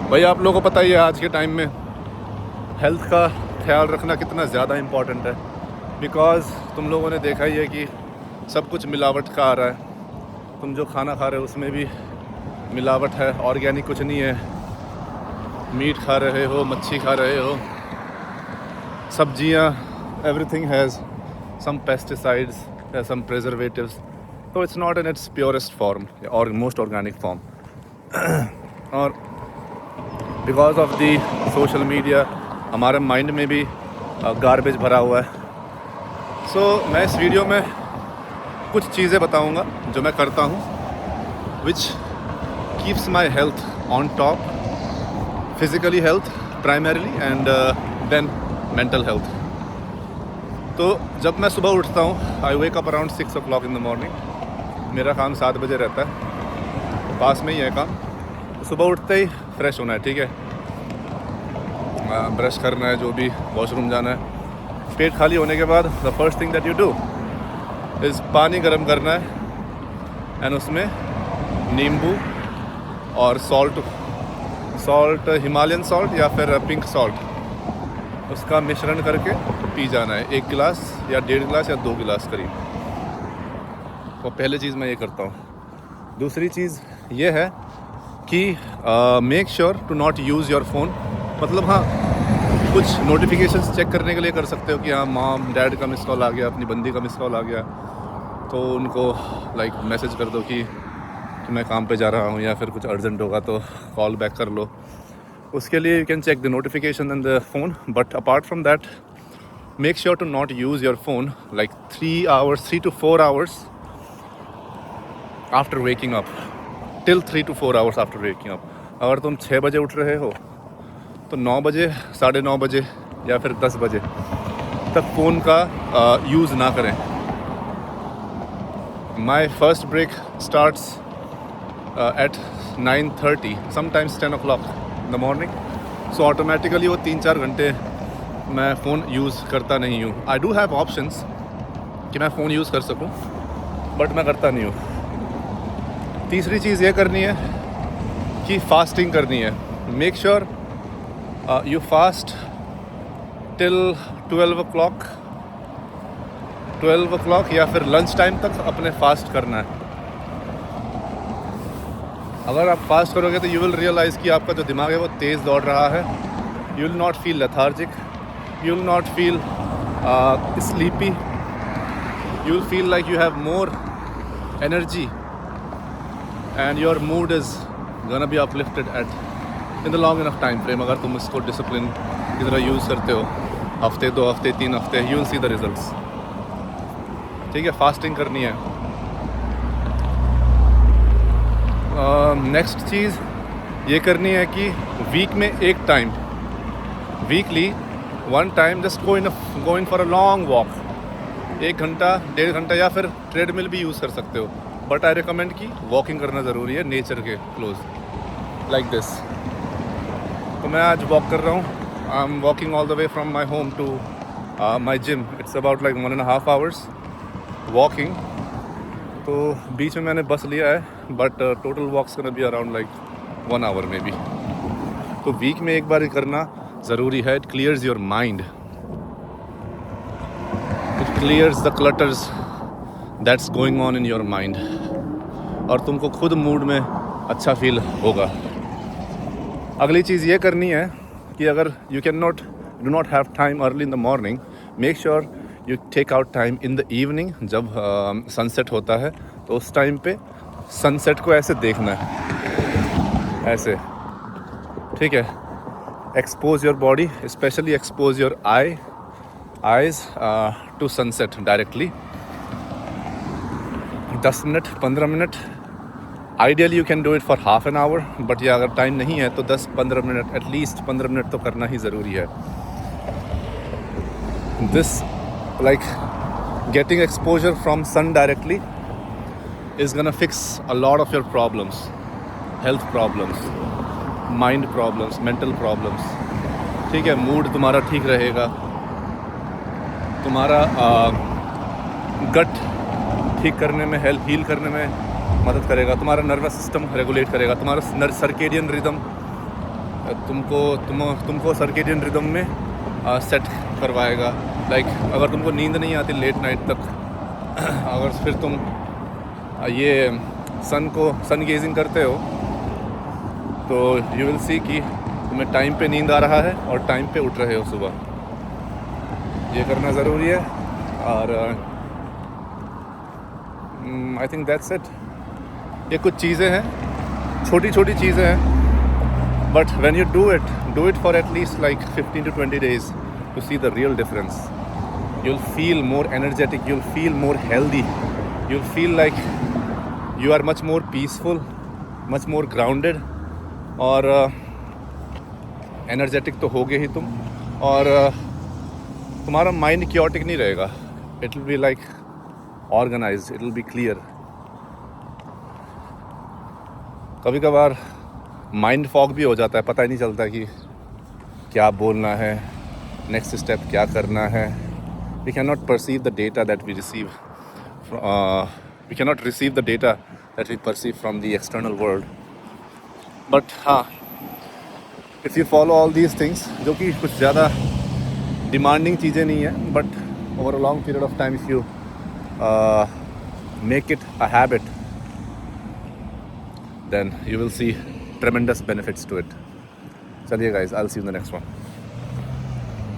भाई आप लोगों को पता ही है आज के टाइम में हेल्थ का ख्याल रखना कितना ज़्यादा इम्पॉर्टेंट है। बिकॉज़ तुम लोगों ने देखा ही है कि सब कुछ मिलावट का आ रहा है। तुम जो खाना खा रहे हो उसमें भी मिलावट है, ऑर्गेनिक कुछ नहीं है। मीट खा रहे हो, मच्छी खा रहे हो, सब्जियां, everything has some pesticides, some preservatives. तो it's not in its purest form और मोस्ट ऑर्गेनिक फॉर्म। और because of the social media हमारे माइंड में भी गार्बेज भरा हुआ है। सो मैं इस वीडियो में कुछ चीज़ें बताऊंगा जो मैं करता हूँ, which keeps my health on top, physically health primarily and then mental health. तो जब मैं सुबह उठता हूँ, I wake up around 6 o'clock in the morning. मेरा काम 7 बजे रहता है, पास में ही है काम। तो सुबह उठते ही फ्रेश होना है, ठीक है, ब्रश करना है, जो भी, वॉशरूम जाना है। पेट खाली होने के बाद the first thing that you do is पानी गर्म करना है एंड उसमें नींबू और सॉल्ट हिमालयन सॉल्ट या फिर पिंक सॉल्ट, उसका मिश्रण करके पी जाना है। 1 गिलास या 1.5 गिलास या 2 गिलास करीब। तो पहली चीज़ मैं ये करता हूँ। दूसरी चीज़ ये है कि make sure to not use your phone. मतलब हाँ, कुछ नोटिफिकेशंस चेक करने के लिए कर सकते हो कि हाँ मॉम डैड का मिस कॉल आ गया, अपनी बंदी का मिस कॉल आ गया, तो उनको लाइक मैसेज कर दो कि मैं काम पे जा रहा हूँ, या फिर कुछ अर्जेंट होगा तो कॉल बैक कर लो। उसके लिए you can check the notification in the phone. But apart from that, make sure to not use your phone like 3 to 4 hours after waking up, till 3 to 4 hours after waking up. अगर तुम 6 बजे उठ रहे हो तो 9 बजे, 9:30 बजे या फिर 10 बजे तक फ़ोन का यूज़ ना करें। My first break starts at 9:30, sometimes 10 o'clock in the morning. So automatically वो 3-4 घंटे मैं फ़ोन यूज़ करता नहीं हूँ। आई डू हैव ऑप्शंस कि मैं फ़ोन यूज़ कर सकूँ, बट मैं करता नहीं हूँ। तीसरी चीज़ ये करनी है कि फास्टिंग करनी है। Make sure you fast till 12 o'clock या फिर लंच टाइम तक अपने फास्ट करना है। अगर आप फास्ट करोगे तो यू विल रियलाइज़ कि आपका जो दिमाग है वो तेज़ दौड़ रहा है। You will not feel lethargic, you will not feel sleepy, you will feel like you have more energy and your mood is gonna be uplifted at in the long enough time frame. अगर तुम इसको discipline की तरह use करते हो, हफ्ते, 2 हफ्ते, 3 हफ्ते, you will see the results. ठीक है, फास्टिंग करनी है। नेक्स्ट चीज़ ये करनी है कि वीक में एक time, weekly 1 time, just go in for a long walk. 1 घंटा, 1.5 घंटा, या फिर ट्रेडमिल भी यूज़ कर सकते हो। बट आई रिकमेंड कि वॉकिंग करना ज़रूरी है नेचर के क्लोज, लाइक दिस। तो मैं आज वॉक कर रहा हूँ। I am walking all the way from my home to my gym. It's about like 1.5 hours walking. तो बीच में मैंने बस लिया है, but total walks can be around like 1 hour maybe. तो वीक में एक बार करना ज़रूरी है। It clears your mind, it clears the clutters that's going on in your mind, और तुमको खुद मूड में अच्छा फील होगा। अगली चीज़ ये करनी है कि अगर you do not have time early in the morning, make sure you take out time in the evening. जब सनसेट होता है तो उस टाइम पे सनसेट को ऐसे देखना है, ऐसे, ठीक है। Expose your body, specially expose your eyes to sunset directly. 10 minute, 15 minute, ideally you can do it for half an hour. But ये अगर टाइम नहीं है तो 10-15 मिनट, एटलीस्ट 15 मिनट तो करना ही ज़रूरी है। This like getting exposure from sun directly is gonna fix a lot of your problems, health problems, mind problems, mental problems. ठीक है, मूड तुम्हारा ठीक रहेगा, तुम्हारा गट ठीक करने में, हेल्थ हील करने में मदद करेगा, तुम्हारा नर्वस सिस्टम रेगुलेट करेगा, तुम्हारा सर्केडियन रिदम तुमको सर्केडियन रिदम में सेट करवाएगा. लाइक अगर तुमको नींद नहीं आती लेट नाइट तक, अगर फिर तुम ये सन गेजिंग करते हो तो यू विल सी कि तुम्हें टाइम पे नींद आ रहा है और टाइम पे उठ रहे हो सुबह. ये करना ज़रूरी है. और आई थिंक दैट्स इट. ये कुछ चीज़ें हैं, छोटी छोटी चीज़ें हैं, but when you do it for at least like 15 to 20 days to see the real difference. You'll feel more energetic, you'll feel more healthy, you'll feel like you are much more peaceful, much more grounded. और energetic तो होगे ही तुम, और तुम्हारा mind chaotic नहीं रहेगा. It will be like organised, it will be clear. कभी कभार माइंड फॉग भी हो जाता है, पता ही नहीं चलता कि क्या बोलना है, नेक्स्ट स्टेप क्या करना है. We can not perceive the data that we receive, we can not receive the data that we perceive from the external world. But हाँ, if you follow all these things, जो कि कुछ ज़्यादा demanding चीज़ें नहीं है, but over a long period of time if you make it a habit, then you will see tremendous benefits to it. चलिए guys, I'll see you in the next one.